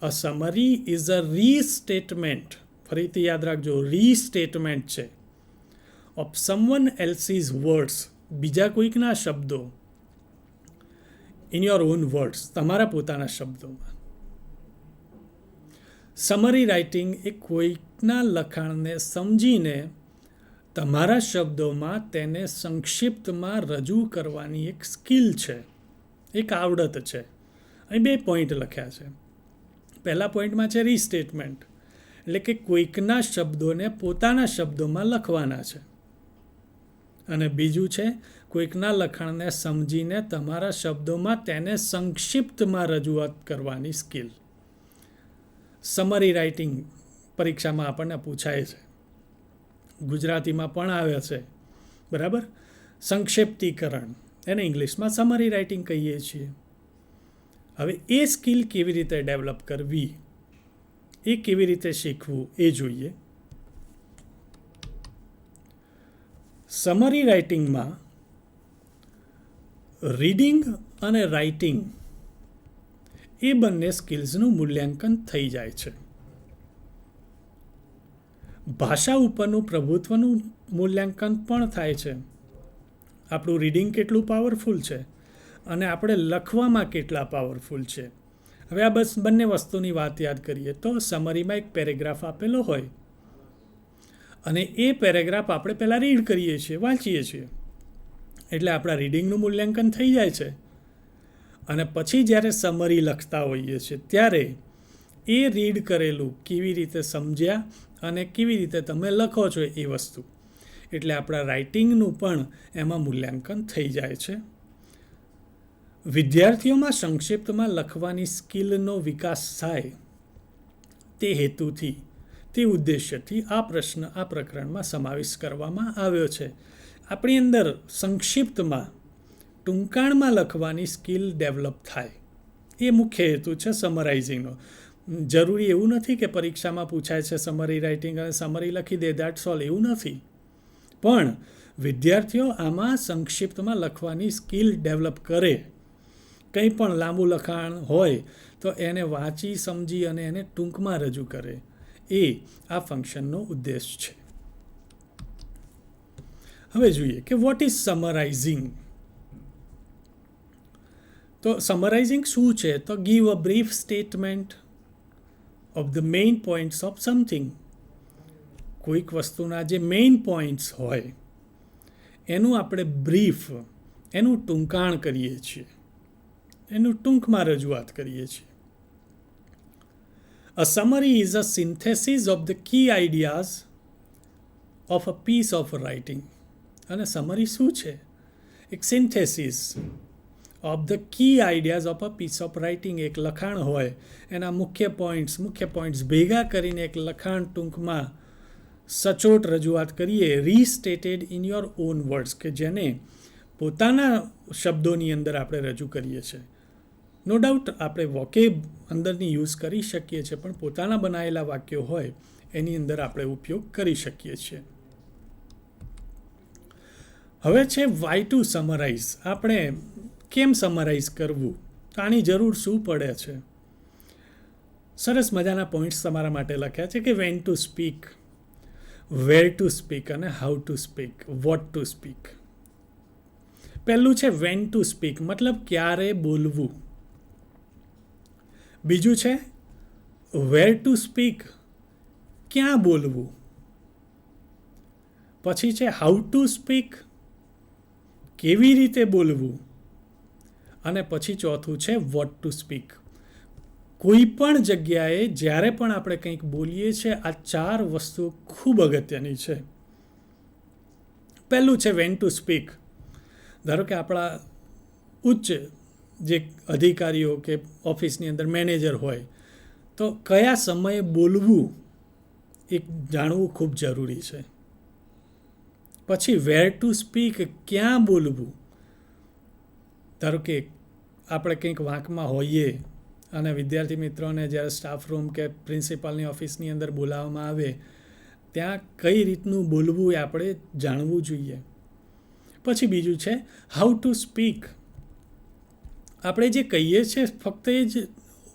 અ સમરી ઇઝ અ રીસ્ટેટમેન્ટ, ફરીથી યાદ રાખજો, રીસ્ટેટમેન્ટ છે, ઓફ સમવન એલ્સીઝ વર્ડ્સ, બીજા કોઈકના શબ્દો, ઇન યોર ઓન વર્ડ્સ, તમારા પોતાના શબ્દોમાં. સમરી રાઇટિંગ એ કોઈકના લખાણને સમજીને તમારા શબ્દોમાં તેને સંક્ષિપ્તમાં રજૂ કરવાની એક સ્કિલ છે, એક આવડત છે. અહીં 2 પોઈન્ટ લખ્યા છે. પહેલા પોઈન્ટમાં છે રીસ્ટેટમેન્ટ, એટલે કે કોઈકના શબ્દોને પોતાના શબ્દોમાં લખવાના છે. અને બીજું છે કોઈકના લખાણને સમજીને તમારા શબ્દોમાં તેને સંક્ષિપ્તમાં રજૂઆત કરવાની સ્કિલ. સમરી રાઇટિંગ પરીક્ષામાં આપણને પૂછાય છે, ગુજરાતીમાં પણ આવે છે, બરાબર. સંક્ષિપ્તીકરણ, એને ઇંગ્લિશમાં સમરી રાઇટિંગ કહીએ છીએ. હવે એ સ્કિલ કેવી રીતે ડેવલપ કરવી, એ કેવી રીતે શીખવું એ જોઈએ. સમરી રાઇટિંગમાં રીડિંગ અને રાઇટિંગ એ બંને સ્કિલ્સનું મૂલ્યાંકન થઈ જાય છે. ભાષા ઉપરનું પ્રભુત્વનું મૂલ્યાંકન પણ થાય છે. આપણું રીડિંગ કેટલું પાવરફુલ છે અને આપણે લખવામાં કેટલા પાવરફુલ છે. હવે આ બંને વસ્તુની વાત યાદ કરીએ તો સમરીમાં એક પેરેગ્રાફ આપેલો હોય અને એ પેરેગ્રાફ આપણે પહેલાં રીડ કરીએ છીએ, વાંચીએ છીએ, એટલે આપણા રીડિંગનું મૂલ્યાંકન થઈ જાય છે. અને પછી જ્યારે સમરી લખતા હોઈએ છીએ ત્યારે એ રીડ કરેલું કેવી રીતે સમજ્યા અને કેવી રીતે તમે લખો છો એ વસ્તુ, એટલે આપણા રાઇટિંગનું પણ એમાં મૂલ્યાંકન થઈ જાય છે. વિદ્યાર્થીઓમાં સંક્ષિપ્તમાં લખવાની સ્કિલનો વિકાસ થાય તે હેતુથી, તે ઉદ્દેશ્યથી આ પ્રશ્ન આ પ્રકરણમાં સમાવેશ કરવામાં આવ્યો છે. આપણી અંદર સંક્ષિપ્તમાં, ટૂંકાણમાં લખવાની સ્કિલ ડેવલપ થાય, એ મુખ્ય હેતુ છે સમરાઇઝિંગનો. જરૂરી એવું નથી કે પરીક્ષામાં પૂછાય છે સમરી રાઇટિંગ અને સમરી લખી દે, દેટ્સ ઓલ, એવું નથી. પણ વિદ્યાર્થીઓ આમાં સંક્ષિપ્તમાં લખવાની સ્કિલ ડેવલપ કરે. કંઈ પણ લાંબુ લખાણ હોય તો એને વાંચી સમજી અને એને ટૂંકમાં રજૂ કરે, એ આ ફંક્શનનો ઉદ્દેશ છે. હવે જોઈએ કે વોટ ઇઝ સમરાઇઝિંગ. તો સમરાઇઝિંગ શું છે? તો give a brief statement of the main points of something. કોઈક વસ્તુના જે મેઇન પોઈન્ટ્સ હોય એનું આપણે બ્રીફ, એનું ટૂંકાણ કરીએ છીએ. એનું ટૂંકમાં રજૂઆત કરીએ છીએ. A summary is a synthesis of the key ideas of a piece of writing. અને સમરી શું છે? એક synthesis of the key ideas of a piece of writing. એક લખાણ હોય, એના મુખ્ય પોઈન્ટ્સ ભેગા કરીને એક લખાણ ટૂંકમાં સચોટ રજૂઆત કરીએ, રીસ્ટેટેડ ઇન યોર ઓન વર્ડ્સ, કે જેને પોતાના શબ્દોની અંદર આપણે રજૂ કરીએ છીએ. નો ડાઉટ આપણે વોકેબ અંદરની યુઝ કરી શકીએ છીએ, પણ પોતાના બનાવેલા વાક્યો હોય એની અંદર આપણે ઉપયોગ કરી શકીએ છીએ. હવે છે વાય ટુ સમરાઇઝ. આપણે કેમ સમરાઇઝ કરવું, તો આની જરૂર શું પડે છે? સરસ મજાના પોઈન્ટ્સ તમારા માટે લખ્યા છે કે when to speak, where to speak અને how to speak, what to speak. પહેલું છે વેન ટુ સ્પીક, મતલબ ક્યારે બોલવું. બીજું છે વેર ટુ સ્પીક, ક્યાં બોલવું. પછી છે હાઉ ટુ સ્પીક, કેવી રીતે બોલવું. અને પછી ચોથું છે વોટ ટુ સ્પીક. કોઈ પણ જગ્યાએ જ્યારે પણ આપણે કંઈક બોલીએ છીએ, આ 4 વસ્તુઓ ખૂબ અગત્યની છે. પહેલું છે વેન ટુ સ્પીક. ધારો કે આપણા ઉચ્ચ જે અધિકારીઓ કે ઓફિસની અંદર મેનેજર હોય, તો કયા સમયે બોલવું એ જાણવું ખૂબ જરૂરી છે. પછી વેર ટુ સ્પીક, ક્યાં બોલવું. ધારો કે આપણે કંઈક વાંકમાં હોઈએ અને વિદ્યાર્થી મિત્રોને જ્યારે સ્ટાફ રૂમ કે પ્રિન્સિપાલની ઓફિસની અંદર બોલાવવામાં આવે, ત્યાં કઈ રીતનું બોલવું એ આપણે જાણવું જોઈએ. પછી બીજું છે હાઉ ટુ સ્પીક. આપણે જે કહીએ છીએ ફક્ત એ જ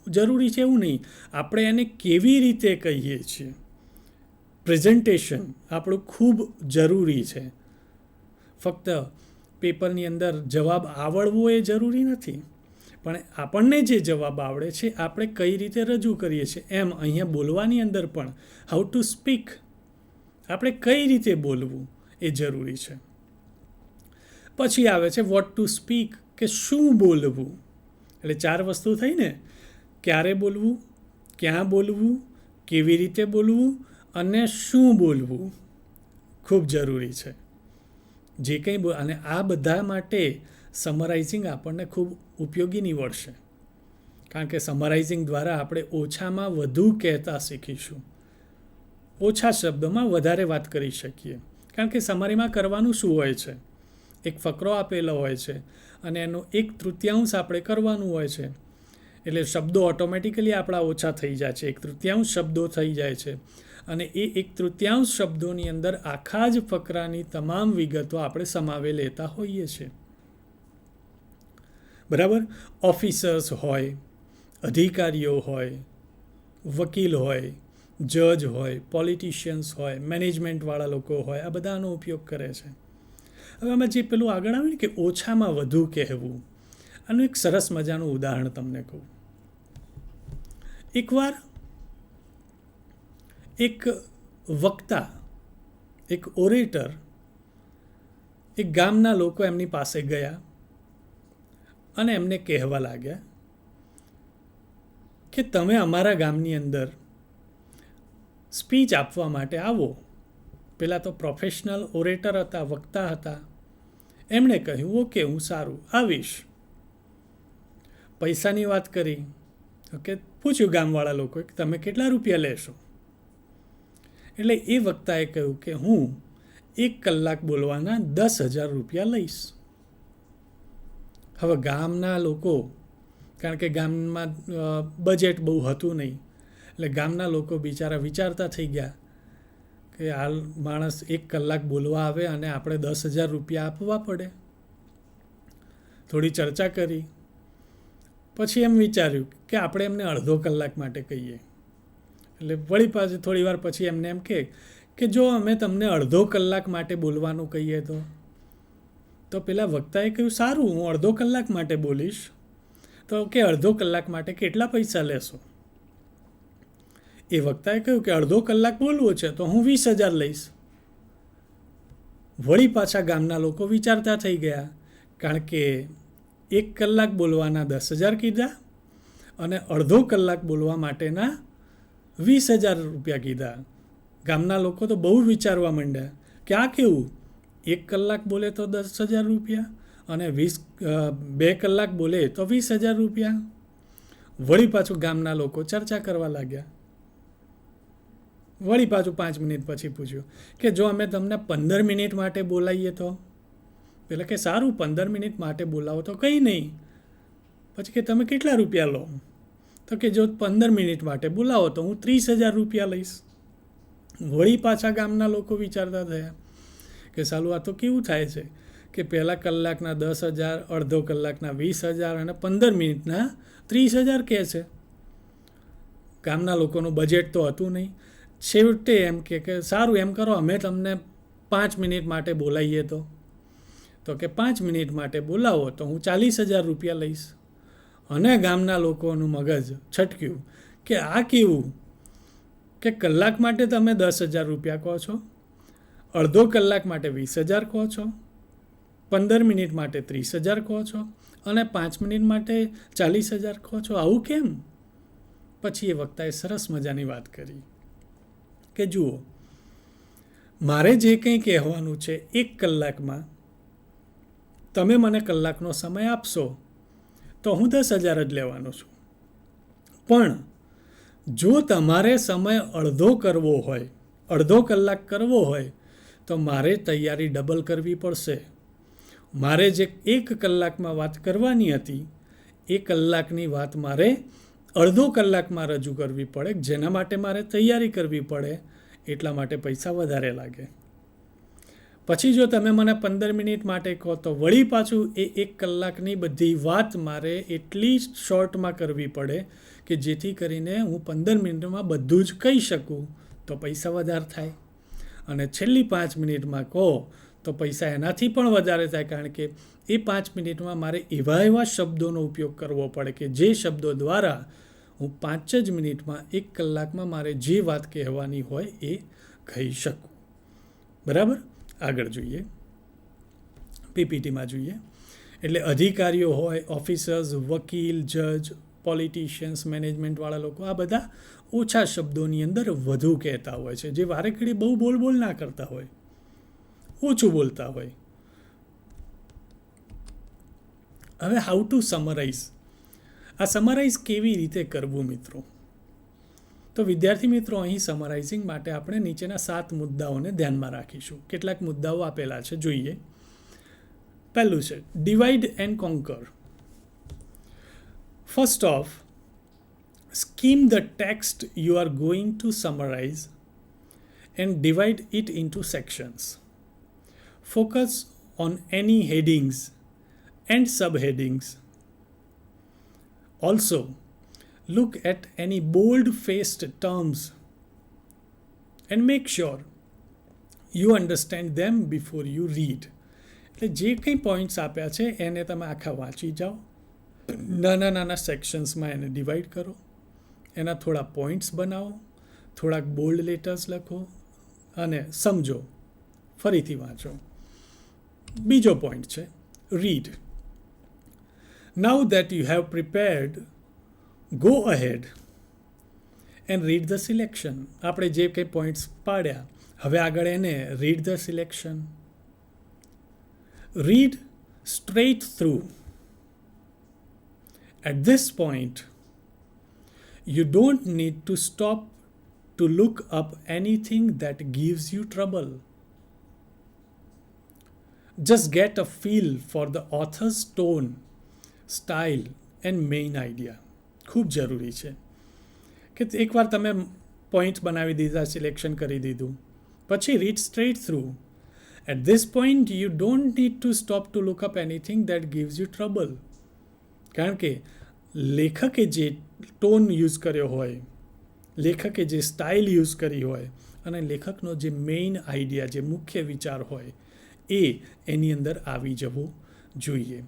જરૂરી છે એવું નહીં, આપણે એને કેવી રીતે કહીએ છીએ. પ્રેઝન્ટેશન આપણું ખૂબ જરૂરી છે. ફક્ત પેપરની અંદર જવાબ આવડવો એ જરૂરી નથી, પણ આપણને જે જવાબ આવડે છે આપણે કઈ રીતે રજૂ કરીએ છીએ, એમ અહીંયા બોલવાની અંદર પણ હાઉ ટુ સ્પીક, આપણે કઈ રીતે બોલવું એ જરૂરી છે. પછી આવે છે વોટ ટુ સ્પીક, કે શું બોલવું. એટલે 4 વસ્તુ થઈ ને, ક્યારે બોલવું, ક્યાં બોલવું, કેવી રીતે બોલવું અને શું બોલવું. ખૂબ જરૂરી છે જે કંઈ અને આ બધા માટે સમરાઇઝિંગ આપણને ખૂબ ઉપયોગી નીવડશે. કારણ કે સમરાઇઝિંગ દ્વારા આપણે ઓછામાં વધુ કહેતા શીખીશું, ઓછા શબ્દોમાં વધારે વાત કરી શકીએ. કારણ કે સમરીમાં કરવાનું શું હોય છે, એક ફકરો આપેલો હોય છે અને એનો 1/3 આપણે કરવાનું હોય છે. એટલે શબ્દો ઓટોમેટિકલી આપણા ઓછા થઈ જાય છે, 1/3 શબ્દો થઈ જાય છે. અને એ 1/3 શબ્દોની અંદર આખા જ ફકરાની તમામ વિગતો આપણે સમાવી લેતા હોઈએ છીએ. બરાબર. ઓફિસર્સ હોય, અધિકારીઓ હોય, વકીલ હોય, જજ હોય, પોલિટિશિયન્સ હોય, મેનેજમેન્ટવાળા લોકો હોય, આ બધાનો ઉપયોગ કરે છે. હવે આમાં જે પેલું આગળ આવ્યું ને કે ઓછામાં વધુ કહેવું, આનું એક સરસ મજાનું ઉદાહરણ તમને કહું. એકવાર એક વક્તા, એક ઓરેટર, એક ગામના લોકો એમની પાસે ગયા અને એમને કહેવા લાગ્યા કે તમે અમારા ગામની અંદર સ્પીચ આપવા માટે આવો. પેલા તો પ્રોફેશનલ ઓરેટર હતા, વક્તા હતા. એમણે કહ્યું ઓકે, હું સારું આવીશ. પૈસાની વાત કરી. ઓકે, પૂછ્યું ગામવાળા લોકોએ કે તમે કેટલા રૂપિયા લેશો. એટલે એ વક્તાએ કહ્યું કે હું 1 કલાક બોલવાના 10,000 રૂપિયા લઈશ. હવે ગામના લોકો, કારણ કે ગામમાં બજેટ બહુ હતું નહીં, એટલે ગામના લોકો બિચારા વિચારતા થઈ ગયા કે હાલ માણસ 1 કલાક બોલવા આવે અને આપણે 10,000 રૂપિયા આપવા પડે. થોડી ચર્ચા કરી, પછી એમ વિચાર્યું કે આપણે એમને અડધો કલાક માટે કહીએ. એટલે વળી પાછું થોડી વાર પછી એમને એમ કે જો અમે તમને અડધો કલાક માટે બોલવાનું કહીએ તો પેલા વક્તાએ કહ્યું સારું, હું અડધો કલાક માટે બોલીશ. તો કે અડધો કલાક માટે કેટલા પૈસા લેશો. એ વક્તાએ કહ્યું કે અડધો કલાક બોલવો છે તો હું 20,000 લઈશ. વળી પાછા ગામના લોકો વિચારતા થઈ ગયા, કારણ કે 1 કલાક બોલવાના 10,000 કીધા અને અડધો કલાક બોલવા માટેના 20,000 રૂપિયા કીધા. ગામના લોકો તો બહુ વિચારવા માંડ્યા કે આ કેવું, 1 કલાક બોલે તો 10,000 રૂપિયા અને 2 કલાક બોલે તો 20,000 રૂપિયા. વળી પાછું ગામના લોકો ચર્ચા કરવા લાગ્યા. વળી પાછું 5 મિનિટ પછી પૂછ્યું કે જો અમે તમને 15 મિનિટ માટે બોલાવીએ તો? એટલે કે સારું, 15 મિનિટ માટે બોલાવો તો કંઈ નહીં. પછી કે તમે કેટલા રૂપિયા લો? તો કે જો 15 મિનિટ માટે બોલાવો તો હું 30,000 રૂપિયા લઈશ. વળી પાછા ગામના લોકો વિચારતા થયા કે સાલું આ તો કેવું થાય છે કે પહેલા કલાકના 10,000, અડધો કલાકના 20,000 અને 15 મિનિટના 30,000 કહે છે. ગામના લોકોનું બજેટ તો હતું નહીં. છેવટે એમ કે સારું એમ કરો, અમે તમને 5 મિનિટ માટે બોલાવીએ તો કે 5 મિનિટ માટે બોલાવો તો હું 40,000 રૂપિયા લઈશ. અને ગામના લોકોનું મગજ છટક્યું કે આ કેવું કે કલાક માટે તમે 10,000 રૂપિયા કહો છો, અડધો કલાક માટે 20,000 કહો છો, 15 મિનિટ માટે 30,000 કહો છો અને 5 મિનિટ માટે 40,000 કહો છો. આવું કેમ? પછી એ વક્તાએ સરસ મજાની વાત કરી કે જુઓ, મારે જે કંઈ કહેવાનું છે 1 કલાકમાં તમે મને કલાકનો સમય આપશો તો હું 10,000 જ લેવાનો છું. પણ જો તમારે સમય અડધો કરવો હોય, અડધો કલાક કરવો હોય તો મારે તૈયારી ડબલ કરવી પડશે. મારે જે 1 કલાકમાં વાત કરવાની હતી એ કલાકની વાત મારે અડધો કલાકમાં રજૂ કરવી પડે, જેના માટે મારે તૈયારી કરવી પડે. એટલા માટે પૈસા વધારે લાગે. પછી જો તમે મને 15 મિનિટ માટે કહો તો વળી પાછું એ 1 કલાકની બધી વાત મારે એટલી શોર્ટમાં કરવી પડે કે જેથી કરીને હું 15 મિનિટમાં બધું જ કહી શકું, તો પૈસા વધારે થાય. અને છેલ્લી 5 મિનિટમાં કહો તો પૈસા એનાથી પણ વધારે થાય, કારણ કે એ 5 મિનિટમાં મારે એવા શબ્દોનો ઉપયોગ કરવો પડે કે જે શબ્દો દ્વારા હું 5 જ મિનિટમાં 1 કલાકમાં મારે જે વાત કહેવાની હોય એ કહી શકું. બરાબર? આગળ જોઈએ, પીપીટીમાં જોઈએ. એટલે અધિકારીઓ હોય, ઓફિસર્સ, વકીલ, જજ, પોલિટિશિયન્સ, મેનેજમેન્ટવાળા લોકો, આ બધા ઓછા શબ્દોની અંદર વધુ કહેતા હોય છે, જે વારે ઘડી બહુ બોલ ના કરતા હોય, ઓછું બોલતા હોય. હવે હાઉ ટુ સમરાઇઝ. આ સમરાઇઝ કેવી રીતે કરવું મિત્રો? તો વિદ્યાર્થી મિત્રો, અહીં સમરાઇઝિંગ માટે આપણે નીચેના 7 મુદ્દાઓને ધ્યાનમાં રાખીશું. કેટલાક મુદ્દાઓ આપેલા છે, જોઈએ. પહેલું છે divide and conquer. First of, skim the text you are going to summarize and divide it into sections. Focus on any headings and subheadings. Also, look at any bold-faced terms and make sure you understand them before you read. એટલે જે કંઈ points આપ્યા છે એને તમે આખા વાંચી જાઓ, નાના સેક્શન્સમાં એને ડિવાઈડ કરો, એના થોડા પોઈન્ટ્સ બનાવો, થોડાક બોલ્ડ લેટર્સ લખો અને સમજો, ફરીથી વાંચો. બીજો પોઈન્ટ છે read. Now that you have prepared, go ahead and read the selection. આપણે જે કંઈ પોઈન્ટ્સ પાડ્યા, હવે આગળ એને read the selection. Read straight through. At this point, you don't need to stop to look up anything that gives you trouble. Just get a feel for the author's tone, style and main idea. ખૂબ જરૂરી છે કે એકવાર તમે point બનાવી દીધા, selection કરી દીધું, પછી read straight through. At this point, you don't need to stop to look up anything that gives you trouble. કારણ કે લેખકે જે ટોન યુઝ કર્યો હોય, લેખકે જે સ્ટાઇલ યુઝ કરી હોય અને લેખકનો જે મેઇન આઈડિયા, જે મુખ્ય વિચાર હોય એ એની અંદર આવી જવું જોઈએ.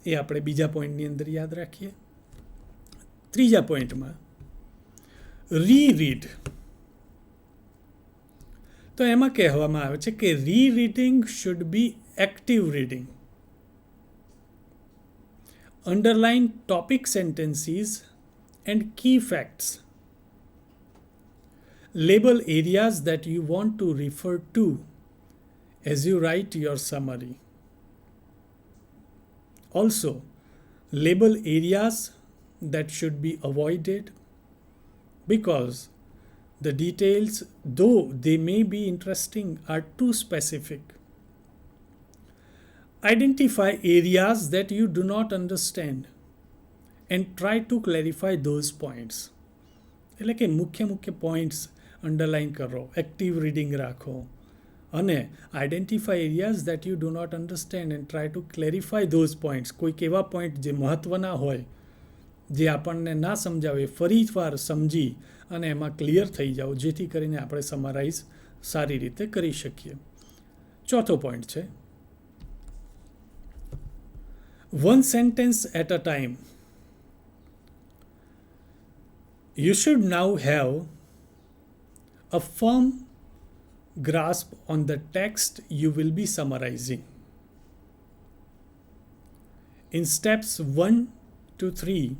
એ આપણે બીજા પોઈન્ટની અંદર યાદ રાખીએ. ત્રીજા પોઈન્ટમાં રીરીડ. તો એમાં કહેવામાં આવે છે કે rereading should be active reading. Underline topic sentences and key facts. Label areas that you want to refer to as you write your summary. Also, label areas that should be avoided because the details, though they may be interesting, are too specific. Identify areas that you do not understand and try to clarify those points. એટલે કે મુખ્ય points underline કરો, active reading રાખો અને identify areas that you do not understand and try to clarify those points. કોઈક એવા point જે મહત્ત્વના હોય, જે આપણને ના સમજાવે, ફરીવાર સમજી અને એમાં ક્લિયર થઈ જાઓ, જેથી કરીને આપણે સમરાઇઝ સારી રીતે કરી શકીએ. ચોથો પોઈન્ટ છે one sentence at a time. You should now have a firm grasp on the text you will be summarizing. In steps 1 to 3,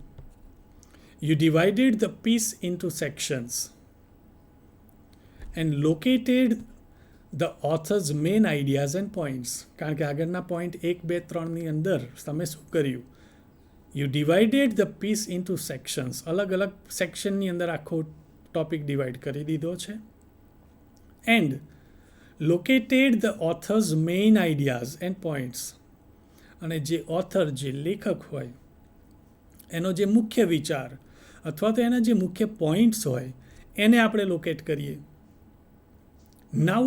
you divided the piece into sections and located the author's main ideas and points. કારણ કે આગળના point 1, 2, 3ની અંદર તમે શું કર્યું? You divided the piece into sections. અલગ અલગ સેક્શનની અંદર આખો ટોપિક ડિવાઈડ કરી દીધો છે. And located the author's main ideas and points. અને જે ઓથર, જે લેખક હોય, એનો જે મુખ્ય વિચાર અથવા તો એના જે મુખ્ય પોઈન્ટ્સ હોય એને આપણે લોકેટ કરીએ. Now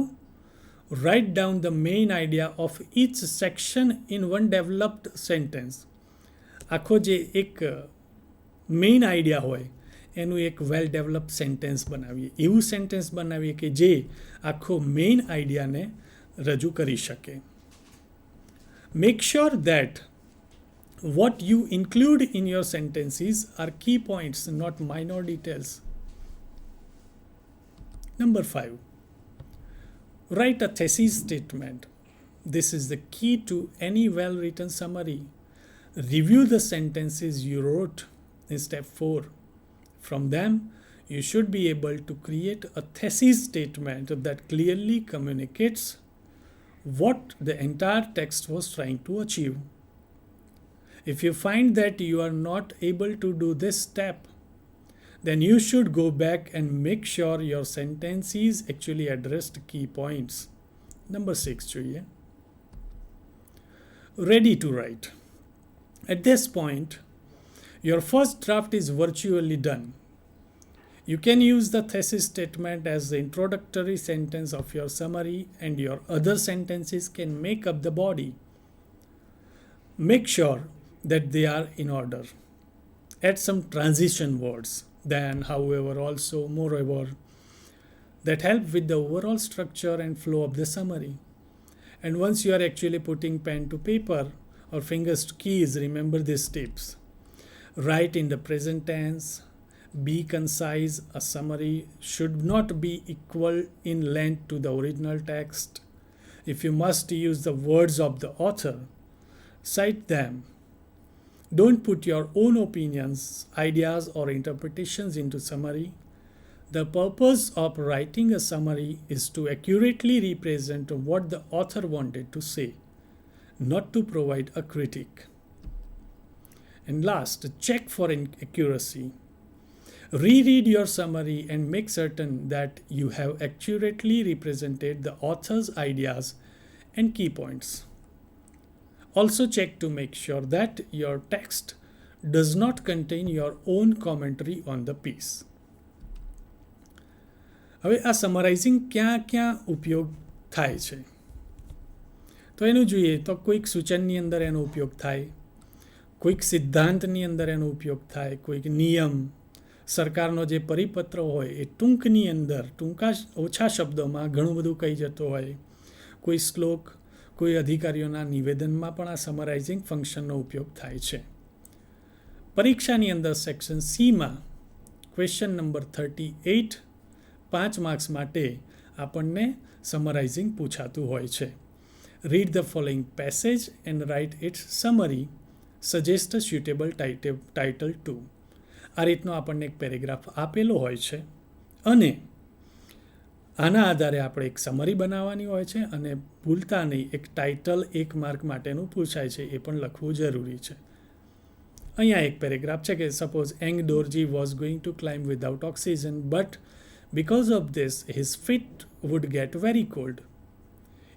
write down the main idea of each section in one developed sentence. આખો જે એક મેઇન આઈડિયા હોય એનું એક વેલ ડેવલપ સેન્ટેન્સ બનાવીએ. એવું સેન્ટેન્સ બનાવીએ કે જે આખો મેઇન આઈડિયાને રજૂ કરી શકે. Make sure that what you include in your sentences are key points, not minor details. Number 5. Write a thesis statement. This is the key to any well-written summary. Review the sentences you wrote in step 4. From them, you should be able to create a thesis statement that clearly communicates what the entire text was trying to achieve. If you find that you are not able to do this step, then you should go back and make sure your sentences actually addressed key points. Number 6 જોઈએ. Ready to write. At this point, your first draft is virtually done. You can use the thesis statement as the introductory sentence of your summary, and your other sentences can make up the body. Make sure that they are in order. Add some transition words, then, however, also, moreover, that help with the overall structure and flow of the summary. And once you are actually putting pen to paper or fingers to keys, remember these tips. Write in the present tense. Be concise. A summary should not be equal in length to the original text. If you must use the words of the author, cite them. Don't put your own opinions, ideas, or interpretations into summary. The purpose of writing a summary is to accurately represent what the author wanted to say, not to provide a critique. And last, check for accuracy. Reread your summary and make certain that you have accurately represented the author's ideas and key points. Also check to make sure that your text does not contain your own commentary on the piece. હવે આ સમરાઇઝિંગ ક્યાં ઉપયોગ થાય છે? તો એનું જોઈએ તો કોઈક સૂચનની અંદર એનો ઉપયોગ થાય, કોઈક સિદ્ધાંતની અંદર એનો ઉપયોગ થાય, કોઈક નિયમ, સરકારનો જે પરિપત્ર હોય એ ટૂંકની અંદર ઓછા શબ્દોમાં ઘણું બધું કહી જતો હોય, કોઈ શ્લોક, કોઈ અધિકારીઓના નિવેદનમાં પણ આ સમરાઇઝિંગ ફંક્શનનો ઉપયોગ થાય છે. પરીક્ષાની અંદર સેક્શન સીમાં ક્વેશ્ચન નંબર 38 5 માર્ક્સ માટે આપણને સમરાઇઝિંગ પૂછાતું હોય છે. Read the following passage and write its summary. Suggest a suitable title two. આ રીતનો આપણને એક પેરેગ્રાફ આપેલો હોય છે અને આના આધારે આપણે એક સમરી બનાવવાની હોય છે અને ભૂલતા નહીં એક ટાઇટલ 1 માર્ક માટેનું પૂછાય છે એ પણ લખવું જરૂરી છે. અહીંયા એક પેરેગ્રાફ છે કે suppose Ang Dorji was going to climb without oxygen but because of this his feet would get very cold.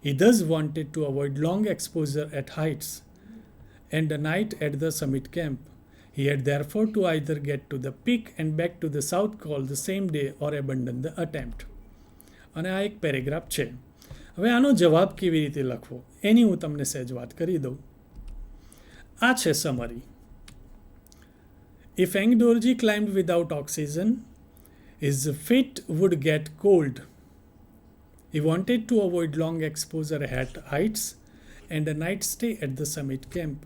He thus wanted to avoid long exposure at heights and a night at the summit camp. He had therefore to either get to the peak and back to the south call the same day or abandon the attempt. અને આ એક paragraph છે. હવે આનો જવાબ કેવી રીતે લખવો એની હું તમને સહેજ વાત કરી દઉં. આ છે summary. If Eng Dorji climbed without oxygen, his feet would get cold. He wanted to avoid long exposure at heights and a night stay at the summit camp.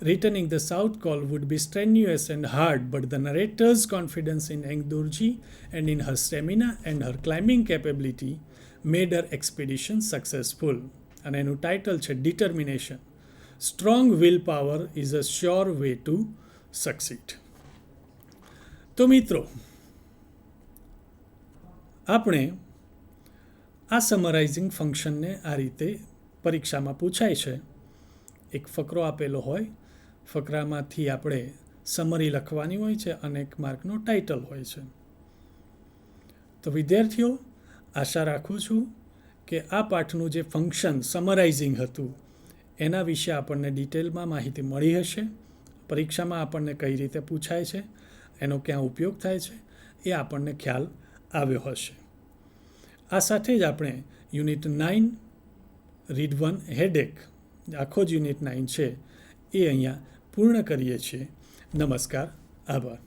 Returning the south call would be strenuous and hard, but the narrator's confidence in Eng Dorji and in her stamina and her climbing capability made her expedition successful. And એનું title છે Determination. Strong willpower is a sure way to succeed. તો મિત્રો આપણે આ સમરાઇઝિંગ ફંક્શનને આ રીતે પરીક્ષામાં પૂછાય છે. એક ફકરો આપેલો હોય, ફકરામાંથી આપણે સમરી લખવાની હોય છે અને 1 માર્કનો ટાઇટલ હોય છે. તો વિદ્યાર્થીઓ, આશા રાખું છું કે આ પાઠનું જે ફંક્શન સમરાઇઝિંગ હતું એના વિશે આપણને ડિટેલમાં માહિતી મળી હશે. પરીક્ષામાં આપણને કઈ રીતે પૂછાય છે, એનો ક્યાં ઉપયોગ થાય છે એ આપણને ખ્યાલ આવ્યો હશે. આ સાથે જ આપણે યુનિટ 9 રીડ 1 હેડેક આખો જ યુનિટ 9 છે એ અહીંયા પૂર્ણ કરીએ છીએ. નમસ્કાર, આભાર.